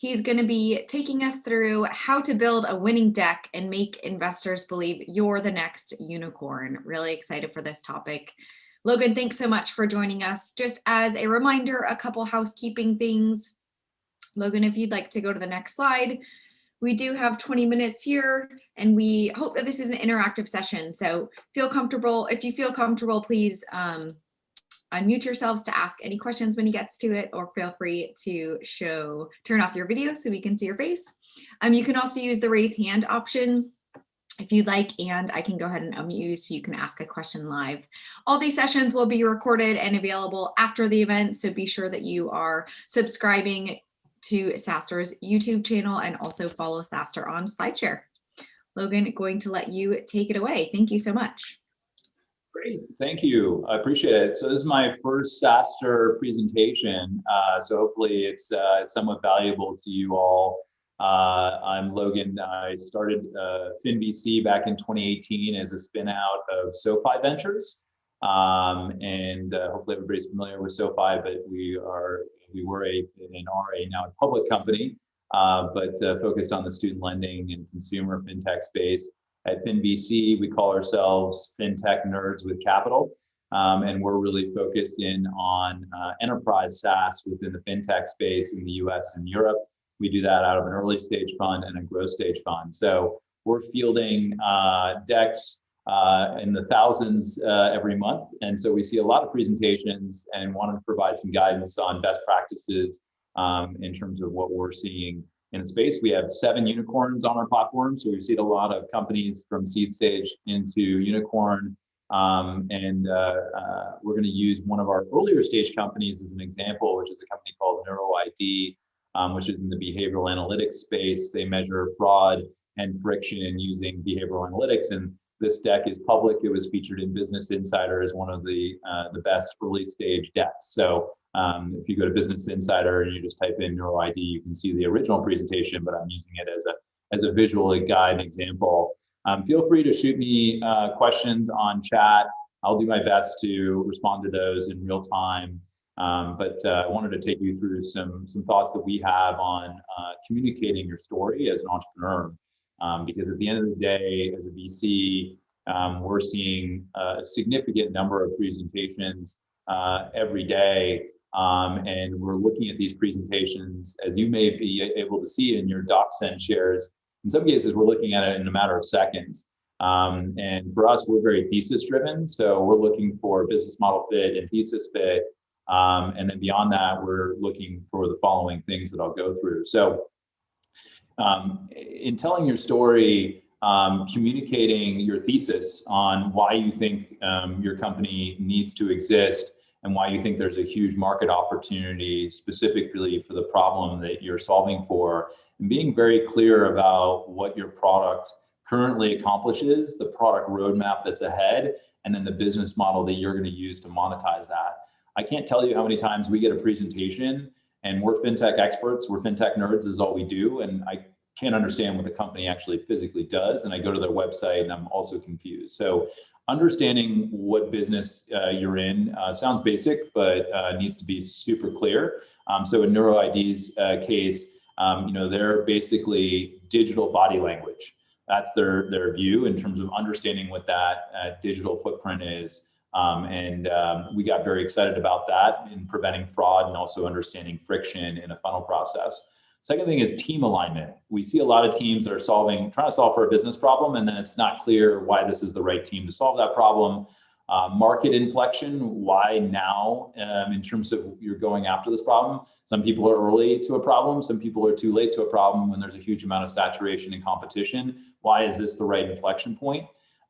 He's going to be taking us through how to build a winning deck and make investors believe you're the next unicorn. Really excited for this topic. Logan, thanks so much for joining us. Just as a reminder, a couple housekeeping things. Logan, if you'd like to go to the next slide. We do have 20 minutes here, and we hope that this is an interactive session. So feel comfortable. If you feel comfortable, please unmute yourselves to ask any questions when he gets to it, or feel free to turn off your video so we can see your face. You can also use the raise hand option if you'd like, and I can go ahead and unmute you so you can ask a question live. All these sessions will be recorded and available after the event, so be sure that you are subscribing to SaaStr's YouTube channel and also follow SaaStr on SlideShare. Logan, going to let you take it away. Thank you so much. Great, thank you. I appreciate it. So this is my first SaaStr presentation, so hopefully it's somewhat valuable to you all. I'm Logan. I started FinVC back in 2018 as a spin out of SoFi Ventures, and hopefully everybody's familiar with SoFi, but we were and are now a public company, but focused on the student lending and consumer fintech space. At FinVC, we call ourselves FinTech Nerds with Capital, and we're really focused in on enterprise SaaS within the fintech space in the US and Europe. We do that out of an early stage fund and a growth stage fund. So we're fielding decks in the thousands every month. And so we see a lot of presentations and wanted to provide some guidance on best practices in terms of what we're seeing in the space. We have 7 unicorns on our platform. So we've seen a lot of companies from seed stage into unicorn. We're going to use one of our earlier stage companies as an example, which is a company called NeuroID, which is in the behavioral analytics space. They measure fraud and friction using behavioral analytics. And this deck is public. It was featured in Business Insider as one of the best early stage decks. So if you go to Business Insider and you just type in NeuroID, you can see the original presentation, but I'm using it as a visual guide and example. Feel free to shoot me questions on chat. I'll do my best to respond to those in real time. But I wanted to take you through some thoughts that we have on communicating your story as an entrepreneur. Because at the end of the day, as a VC, we're seeing a significant number of presentations every day. And we're looking at these presentations, as you may be able to see in your DocSend shares. In some cases, we're looking at it in a matter of seconds. And for us, we're very thesis driven. So we're looking for business model fit and thesis fit. And then beyond that, we're looking for the following things that I'll go through. So in telling your story, communicating your thesis on why you think your company needs to exist and why you think there's a huge market opportunity specifically for the problem that you're solving for, and being very clear about what your product currently accomplishes, the product roadmap that's ahead, and then the business model that you're going to use to monetize that. I can't tell you how many times we get a presentation and we're fintech experts, we're fintech nerds, is all we do. And I can't understand what the company actually physically does. And I go to their website and I'm also confused. So understanding what business you're in sounds basic, but needs to be super clear. So in NeuroID's case, they're basically digital body language. That's their view in terms of understanding what that digital footprint is. We got very excited about that in preventing fraud and also understanding friction in a funnel process. Second thing is team alignment. We see a lot of teams that are trying to solve for a business problem, and then it's not clear why this is the right team to solve that problem. Market inflection, why now in terms of you're going after this problem? Some people are early to a problem. Some people are too late to a problem when there's a huge amount of saturation and competition. Why is this the right inflection point?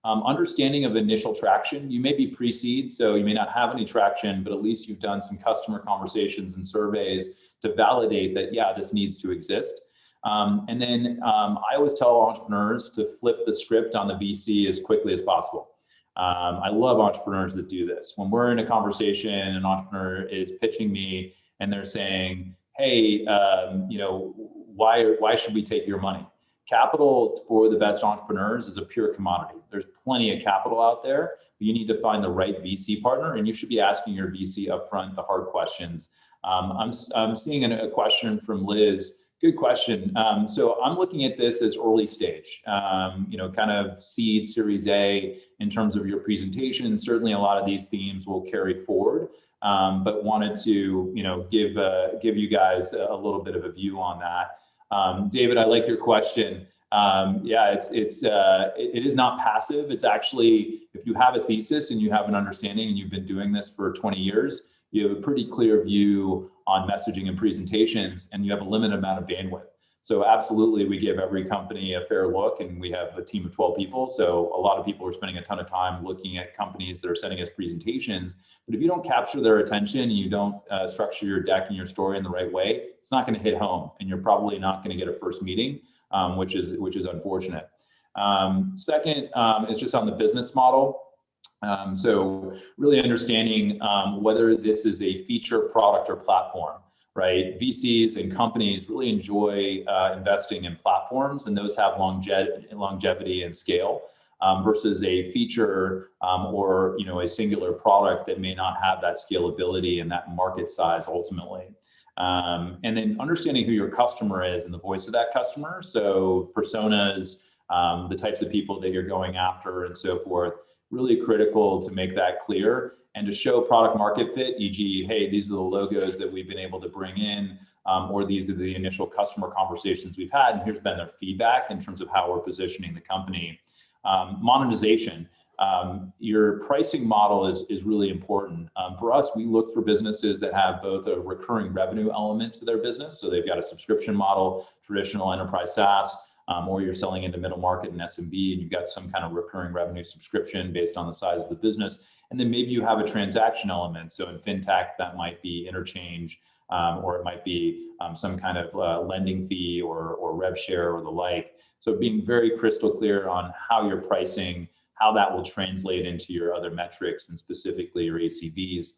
Understanding of initial traction. You may be pre-seed, so you may not have any traction, but at least you've done some customer conversations and surveys to validate that, yeah, this needs to exist. And then I always tell entrepreneurs to flip the script on the VC as quickly as possible. I love entrepreneurs that do this. When we're in a conversation, an entrepreneur is pitching me and they're saying, hey, why should we take your money? Capital for the best entrepreneurs is a pure commodity. There's plenty of capital out there, but you need to find the right VC partner, and you should be asking your VC upfront the hard questions. I'm seeing a question from Liz Good question. So I'm looking at this as early stage, kind of seed, Series A in terms of your presentation. Certainly a lot of these themes will carry forward, but wanted to, give you guys a little bit of a view on that. David, I like your question. It is not passive. It's actually, if you have a thesis and you have an understanding and you've been doing this for 20 years, you have a pretty clear view on messaging and presentations, and you have a limited amount of bandwidth. So absolutely, we give every company a fair look, and we have a team of 12 people. So a lot of people are spending a ton of time looking at companies that are sending us presentations. But if you don't capture their attention, and you don't structure your deck and your story in the right way, it's not going to hit home, and you're probably not going to get a first meeting, which is unfortunate. Second is just on the business model. So really understanding whether this is a feature, product, or platform, right? VCs and companies really enjoy investing in platforms, and those have longevity and scale versus a feature or a singular product that may not have that scalability and that market size ultimately. And then understanding who your customer is and the voice of that customer. So personas, the types of people that you're going after and so forth. Really critical to make that clear and to show product market fit, e.g., hey, these are the logos that we've been able to bring in, or these are the initial customer conversations we've had, and here's been their feedback in terms of how we're positioning the company. Monetization, your pricing model is really important. For us, we look for businesses that have both a recurring revenue element to their business, so they've got a subscription model, traditional enterprise SaaS, or you're selling into middle market and SMB, and you've got some kind of recurring revenue subscription based on the size of the business. And then maybe you have a transaction element. So in fintech, that might be interchange, or it might be some kind of lending fee or rev share or the like. So being very crystal clear on how you're pricing, how that will translate into your other metrics and specifically your ACVs.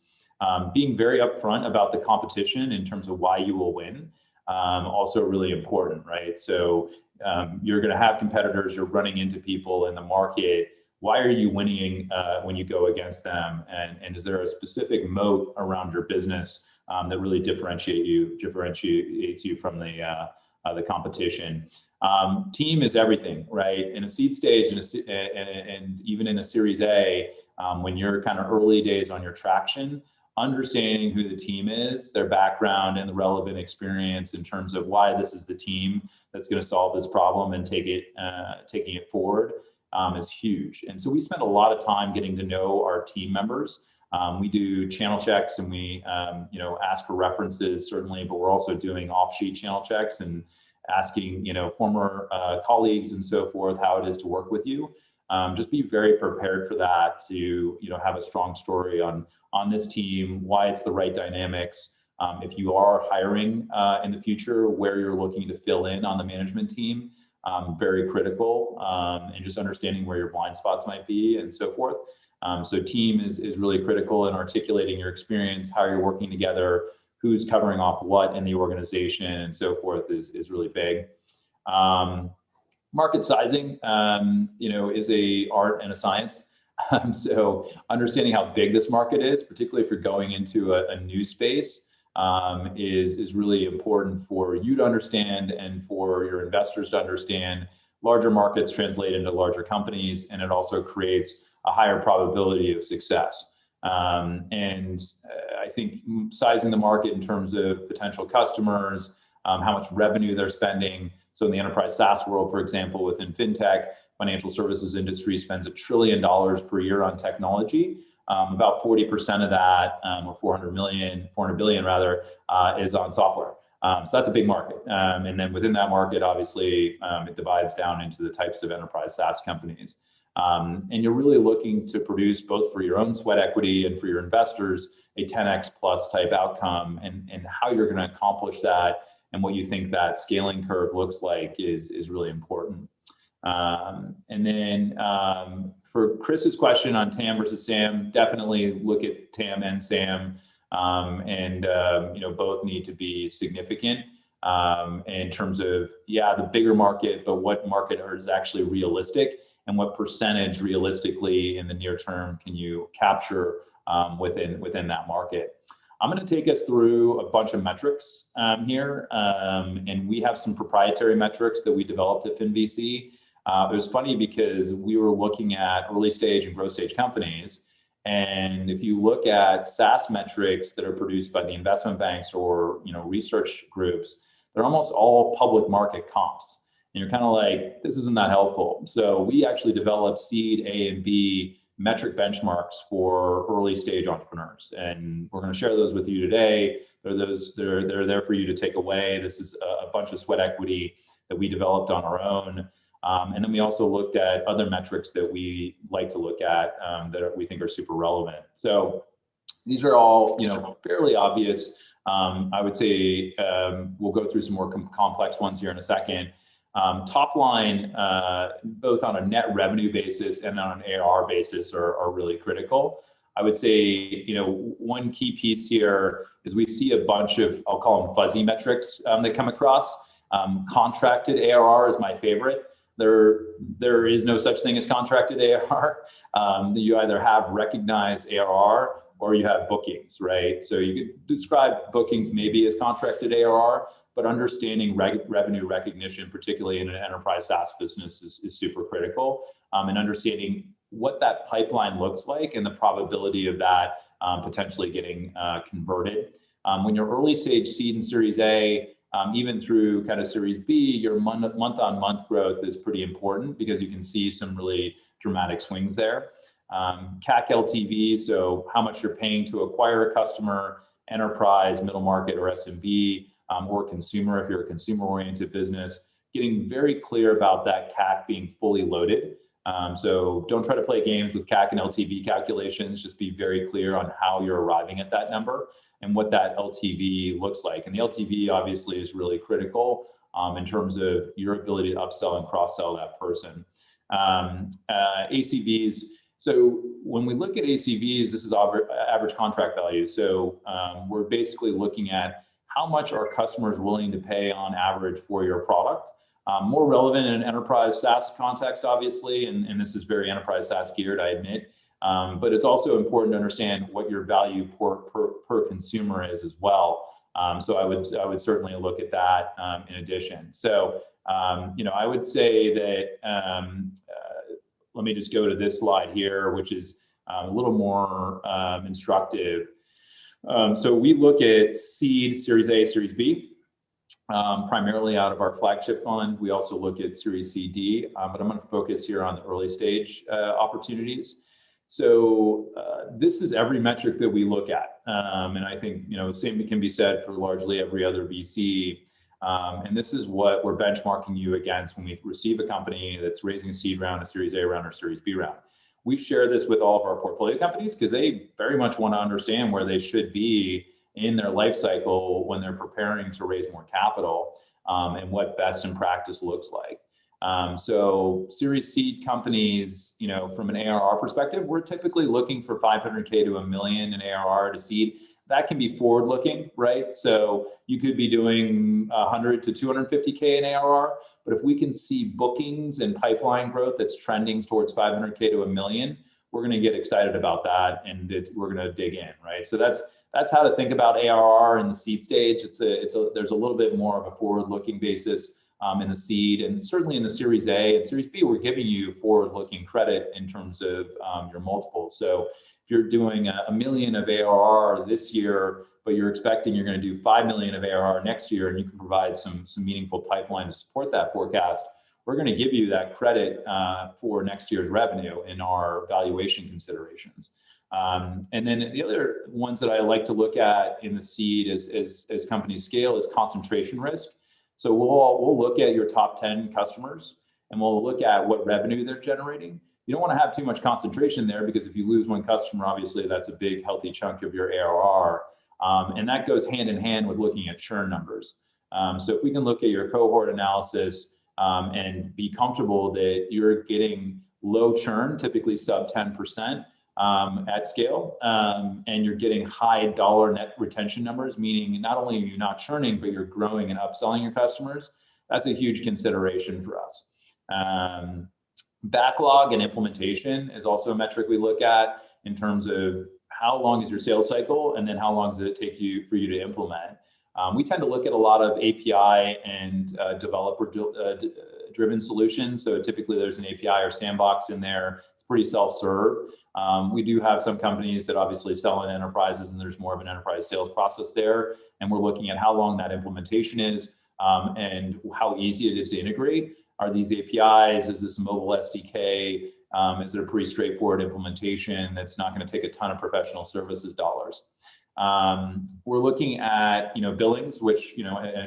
Being very upfront about the competition in terms of why you will win, also really important, right? So you're going to have competitors, you're running into people in the market. Why are you winning when you go against them? And is there a specific moat around your business that really differentiates you from the competition? Team is everything, right? In a seed stage and even in a Series A, when you're kind of early days on your traction, understanding who the team is, their background, and the relevant experience in terms of why this is the team that's going to solve this problem and taking it forward is huge. And so we spend a lot of time getting to know our team members. We do channel checks and we ask for references certainly, but we're also doing off-sheet channel checks and asking former colleagues and so forth how it is to work with you. Just be very prepared for that to have a strong story on this team, why it's the right dynamics. If you are hiring in the future, where you're looking to fill in on the management team, very critical, and just understanding where your blind spots might be and so forth. So team is really critical in articulating your experience, how you're working together, who's covering off what in the organization and so forth is really big. Market sizing, is a art and a science. So understanding how big this market is, particularly if you're going into a new space, is really important for you to understand and for your investors to understand. Larger markets translate into larger companies, and it also creates a higher probability of success. And I think sizing the market in terms of potential customers, how much revenue they're spending. So in the enterprise SaaS world, for example, within fintech, financial services industry spends $1 trillion per year on technology. About 40% of that, or 400 billion rather, is on software. So that's a big market. And then within that market, obviously, it divides down into the types of enterprise SaaS companies. And you're really looking to produce, both for your own sweat equity and for your investors, a 10x plus type outcome, and how you're going to accomplish that and what you think that scaling curve looks like is really important. And then for Chris's question on TAM versus SAM, definitely look at TAM and SAM, and both need to be significant in terms of the bigger market, but what market is actually realistic and what percentage realistically in the near term can you capture within that market. I'm going to take us through a bunch of metrics here, and we have some proprietary metrics that we developed at FinVC. It was funny because we were looking at early stage and growth stage companies, and if you look at SaaS metrics that are produced by the investment banks or research groups, they're almost all public market comps. And you're kind of like, this isn't that helpful. So we actually developed seed, A, and B metric benchmarks for early stage entrepreneurs, and we're going to share those with you today. They're there for you to take away. This is a bunch of sweat equity that we developed on our own, and then we also looked at other metrics that we like to look at that we think are super relevant. So these are all fairly obvious. I would say we'll go through some more complex ones here in a second. Top line, both on a net revenue basis and on an ARR basis are really critical. I would say, one key piece here is we see a bunch of, I'll call them fuzzy metrics that come across. Contracted ARR is my favorite. There is no such thing as contracted ARR. You either have recognized ARR or you have bookings, right? So you could describe bookings maybe as contracted ARR, but understanding revenue recognition, particularly in an enterprise SaaS business, is super critical. And understanding what that pipeline looks like and the probability of that potentially getting converted. When you're early stage seed and Series A, even through kind of Series B, your month-on-month growth is pretty important because you can see some really dramatic swings there. CAC LTV, so how much you're paying to acquire a customer, enterprise, middle market, or SMB, or consumer if you're a consumer-oriented business, getting very clear about that CAC being fully loaded. So don't try to play games with CAC and LTV calculations. Just be very clear on how you're arriving at that number and what that LTV looks like. And the LTV obviously is really critical in terms of your ability to upsell and cross-sell that person. ACVs. So when we look at ACVs, this is average contract value. So we're basically looking at how much are customers willing to pay on average for your product. More relevant in an enterprise SaaS context, obviously, and this is very enterprise SaaS geared, I admit. But it's also important to understand what your value per consumer is as well. So I would certainly look at that in addition. So I would say that let me just go to this slide here, which is a little more instructive. So we look at seed, Series A, Series B, primarily out of our flagship fund. We also look at Series C, D, but I'm going to focus here on the early stage opportunities. So this is every metric that we look at. And I think, same can be said for largely every other VC. And this is what we're benchmarking you against when we receive a company that's raising a seed round, a Series A round, or Series B round. We share this with all of our portfolio companies because they very much want to understand where they should be in their life cycle when they're preparing to raise more capital, and what best in practice looks like. So Series seed companies, from an ARR perspective, we're typically looking for 500K to $1 million in ARR to seed. That can be forward looking, right? So you could be doing 100 to 250K in ARR, but if we can see bookings and pipeline growth that's trending towards 500K to $1 million, we're going to get excited about that, and we're going to dig in, right? So that's how to think about ARR in the seed stage. There's a little bit more of a forward looking basis in the seed, and certainly in the Series A and Series B, we're giving you forward looking credit in terms of your multiples. So if you're doing $1 million of ARR this year, but you're expecting you're going to do $5 million of ARR next year, and you can provide some meaningful pipeline to support that forecast, we're going to give you that credit for next year's revenue in our valuation considerations. And then the other ones that I like to look at in the seed as companies scale is concentration risk. So we'll look at your top 10 customers, and we'll look at what revenue they're generating. You don't want to have too much concentration there, because if you lose one customer, obviously that's a big healthy chunk of your ARR. And that goes hand in hand with looking at churn numbers. So if we can look at your cohort analysis and be comfortable that you're getting low churn, typically sub 10% at scale, and you're getting high dollar net retention numbers, meaning not only are you not churning, but you're growing and upselling your customers, that's a huge consideration for us. Backlog and implementation is also a metric we look at in terms of how long is your sales cycle, and then how long does it take for you to implement. We tend to look at a lot of API and developer-driven solutions. So typically there's an API or sandbox in there. It's pretty self-serve. We do have some companies that obviously sell in enterprises, and there's more of an enterprise sales process there. And we're looking at how long that implementation is and how easy it is to integrate. Are these APIs? Is this a mobile SDK? Is it a pretty straightforward implementation that's not going to take a ton of professional services dollars? We're looking at, billings, which,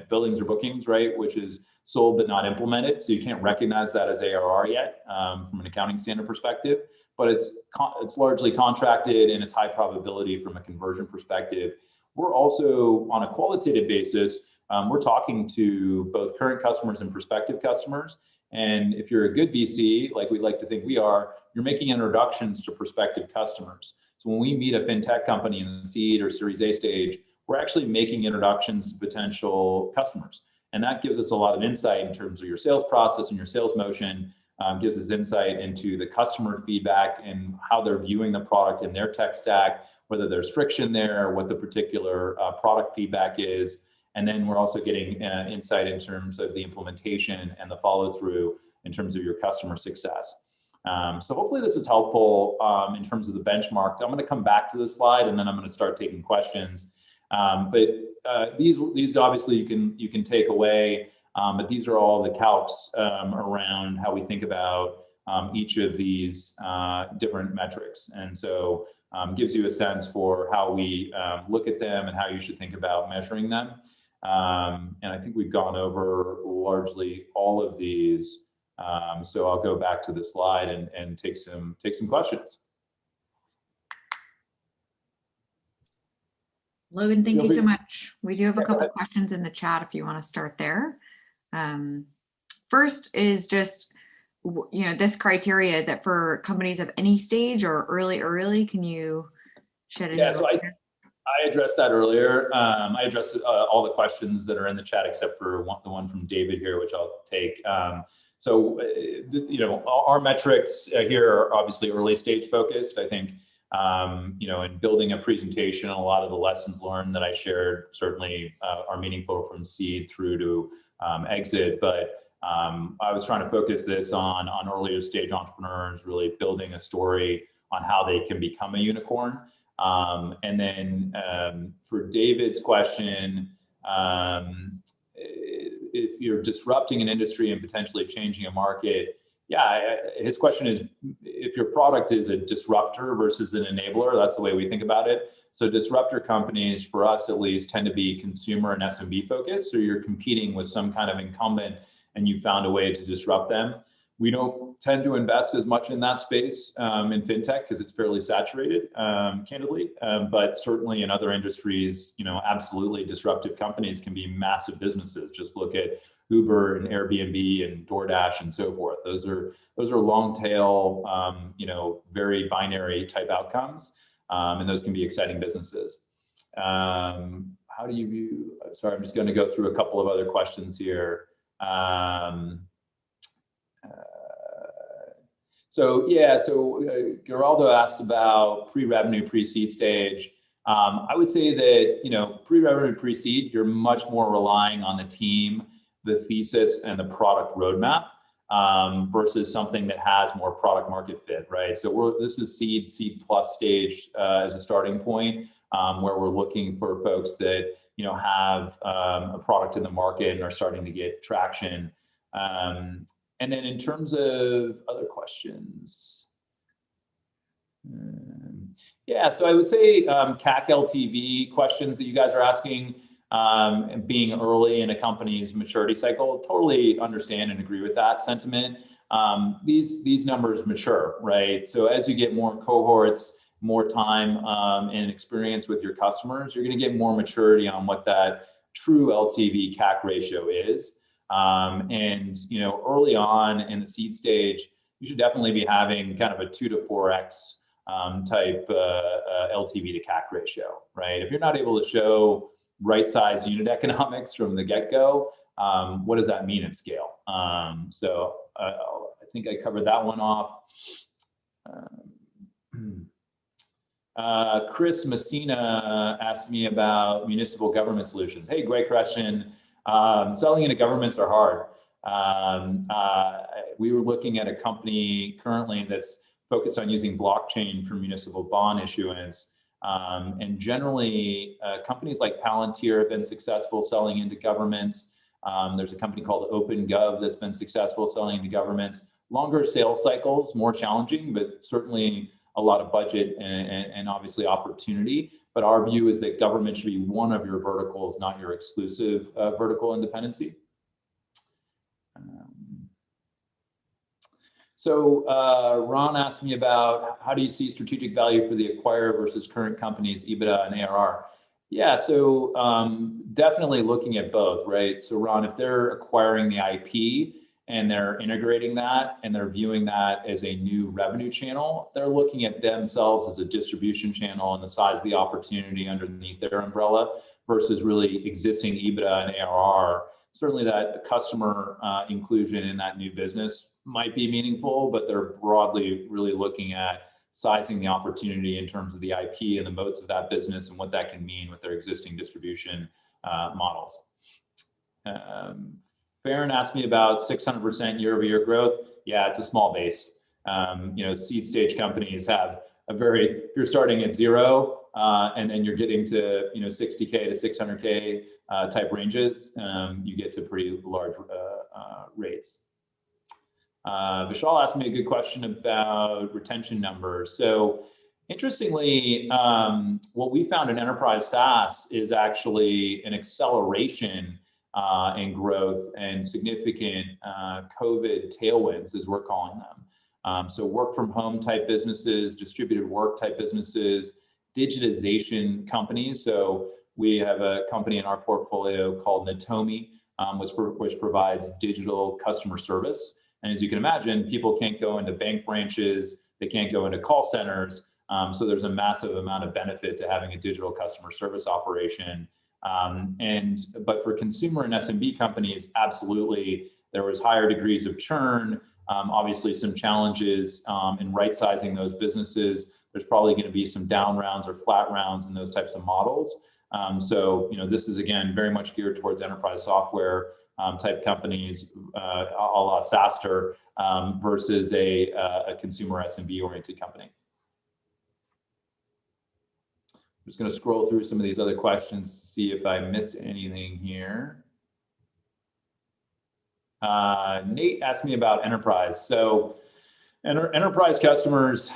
billings or bookings, right? Which is sold but not implemented. So you can't recognize that as ARR yet from an accounting standard perspective, but it's largely contracted and it's high probability from a conversion perspective. We're also on a qualitative basis, we're talking to both current customers and prospective customers. And if you're a good VC, like we'd like to think we are, you're making introductions to prospective customers. So when we meet a fintech company in the seed or Series A stage, we're actually making introductions to potential customers. And that gives us a lot of insight in terms of your sales process and your sales motion, gives us insight into the customer feedback and how they're viewing the product in their tech stack, whether there's friction there, what the particular product feedback is. And then we're also getting insight in terms of the implementation and the follow through in terms of your customer success. So hopefully this is helpful in terms of the benchmark. I'm going to come back to this slide and then I'm going to start taking questions. But these obviously you can take away, but these are all the calcs around how we think about each of these different metrics. And so gives you a sense for how we look at them and how you should think about measuring them. And I think we've gone over largely all of these. So I'll go back to the slide and take some questions. Logan, thank you so much. We do have a couple questions in the chat if you want to start there. First is just, this criteria, is it for companies of any stage or early? Can you shed any light? So I addressed that earlier. I addressed all the questions that are in the chat except for the one from David here, which I'll take. So, our metrics here are obviously early stage focused. I think, in building a presentation, a lot of the lessons learned that I shared certainly are meaningful from seed through to exit. But I was trying to focus this on earlier stage entrepreneurs, really building a story on how they can become a unicorn. And then for David's question, if you're disrupting an industry and potentially changing a market, his question is if your product is a disruptor versus an enabler. That's the way we think about it. So disruptor companies, for us at least, tend to be consumer and SMB focused. So you're competing with some kind of incumbent and you found a way to disrupt them. We don't tend to invest as much in that space in fintech because it's fairly saturated, candidly. But certainly in other industries, absolutely disruptive companies can be massive businesses. Just look at Uber and Airbnb and DoorDash and so forth. Those are long tail, very binary type outcomes, and those can be exciting businesses. How do you view? Sorry, I'm just going to go through a couple of other questions here. So Geraldo asked about pre-revenue, pre-seed stage. I would say that, pre-revenue, pre-seed, you're much more relying on the team, the thesis, and the product roadmap versus something that has more product market fit, right? So this is seed plus stage as a starting point where we're looking for folks that, have a product in the market and are starting to get traction. And then in terms of other questions, so I would say CAC LTV questions that you guys are asking, and being early in a company's maturity cycle, totally understand and agree with that sentiment. These numbers mature, right? So as you get more cohorts, more time and experience with your customers, you're going to get more maturity on what that true LTV CAC ratio is. And early on in the seed stage, you should definitely be having kind of a 2 to 4x type LTV to CAC ratio, right? If you're not able to show right-sized unit economics from the get-go, what does that mean at scale? So I think I covered that one off. Chris Messina asked me about municipal government solutions. Hey, great question. Selling into governments are hard. We were looking at a company currently that's focused on using blockchain for municipal bond issuance. And generally, companies like Palantir have been successful selling into governments. There's a company called OpenGov that's been successful selling into governments. Longer sales cycles, more challenging, but certainly a lot of budget and obviously opportunity. But our view is that government should be one of your verticals, not your exclusive vertical independency. So Ron asked me about how do you see strategic value for the acquirer versus current companies, Ebitda and ARR? Yeah, so definitely looking at both, right? So Ron, if they're acquiring the IP and they're integrating that and they're viewing that as a new revenue channel, they're looking at themselves as a distribution channel and the size of the opportunity underneath their umbrella versus really existing Ebitda and ARR. Certainly that customer inclusion in that new business might be meaningful, but they're broadly really looking at sizing the opportunity in terms of the IP and the moats of that business and what that can mean with their existing distribution models. Farron asked me about 600% year-over-year growth. Yeah, it's a small base. Seed stage companies have if you're starting at zero and then you're getting to 60K to 600K type ranges, you get to pretty large rates. Vishal asked me a good question about retention numbers. So interestingly, what we found in enterprise SaaS is actually an acceleration in growth and significant COVID tailwinds, as we're calling them. So work from home type businesses, distributed work type businesses, digitization companies. So we have a company in our portfolio called Natomi, which provides digital customer service. And as you can imagine, people can't go into bank branches, they can't go into call centers. So there's a massive amount of benefit to having a digital customer service operation. But for consumer and SMB companies, absolutely, there was higher degrees of churn, obviously some challenges in right sizing those businesses. There's probably going to be some down rounds or flat rounds in those types of models. So this is, again, very much geared towards enterprise software type companies, a la SaaSter, versus a consumer SMB oriented company. I'm just going to scroll through some of these other questions to see if I missed anything here. Nate asked me about enterprise. So enterprise customers,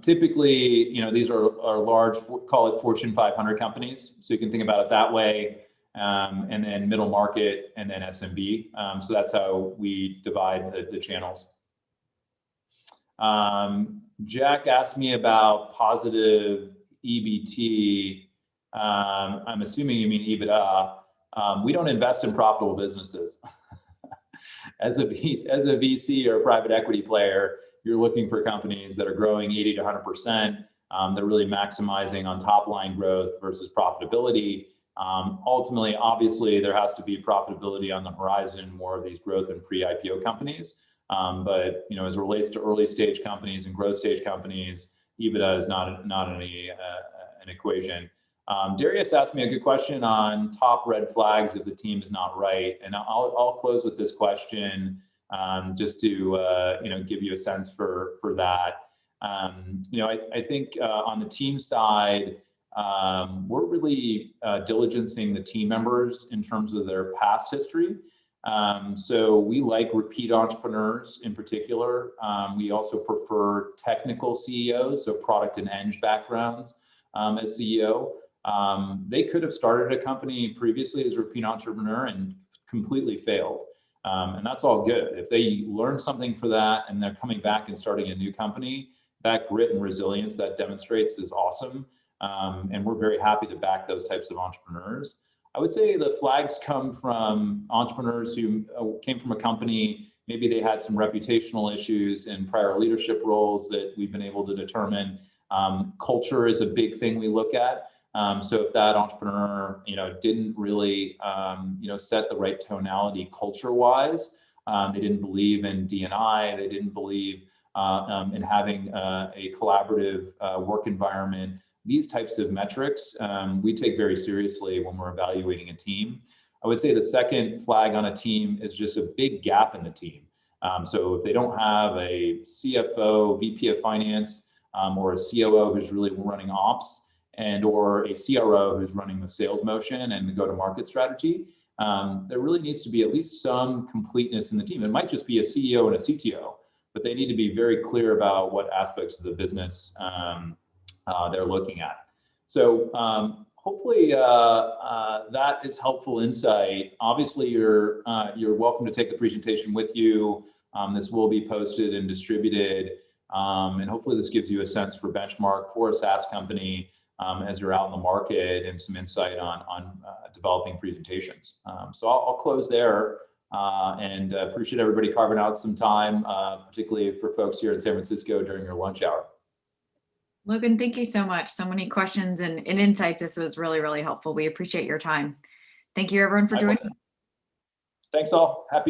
typically, these are large, call it Fortune 500 companies. So you can think about it that way. And then middle market, and then SMB. So that's how we divide the channels. Jack asked me about positive EBT. I'm assuming you mean EBITDA. We don't invest in profitable businesses. As a VC or a private equity player, you're looking for companies that are growing 80 to 100%. They're really maximizing on top line growth versus profitability. Ultimately, obviously, there has to be profitability on the horizon, more of these growth and pre-IPO companies. But as it relates to early stage companies and growth stage companies, EBITDA is not an equation. Darius asked me a good question on top red flags if the team is not right, and I'll close with this question just to give you a sense for that. I think on the team side, we're really diligencing the team members in terms of their past history. So we like repeat entrepreneurs in particular. We also prefer technical CEOs, so product and eng backgrounds as CEO. They could have started a company previously as a repeat entrepreneur and completely failed. And that's all good. If they learn something for that and they're coming back and starting a new company, that grit and resilience that demonstrates is awesome. And we're very happy to back those types of entrepreneurs. I would say the flags come from entrepreneurs who came from a company, maybe they had some reputational issues in prior leadership roles that we've been able to determine. Culture is a big thing we look at. So if that entrepreneur, didn't really, set the right tonality culture-wise, they didn't believe in D&I, they didn't believe and having a collaborative work environment. These types of metrics we take very seriously when we're evaluating a team. I would say the second flag on a team is just a big gap in the team. So if they don't have a CFO, VP of finance, or a COO who's really running ops, and or a CRO who's running the sales motion and the go-to-market strategy, there really needs to be at least some completeness in the team. It might just be a CEO and a CTO, but they need to be very clear about what aspects of the business they're looking at. So hopefully that is helpful insight. Obviously, you're welcome to take the presentation with you. This will be posted and distributed, and hopefully this gives you a sense for benchmark for a SaaS company as you're out in the market, and some insight on developing presentations. So I'll close there, and appreciate everybody carving out some time, particularly for folks here in San Francisco during your lunch hour. Logan, thank you so much. So many questions and insights. This was really, really helpful. We appreciate your time. Thank you, everyone, for joining. Thanks all. Happy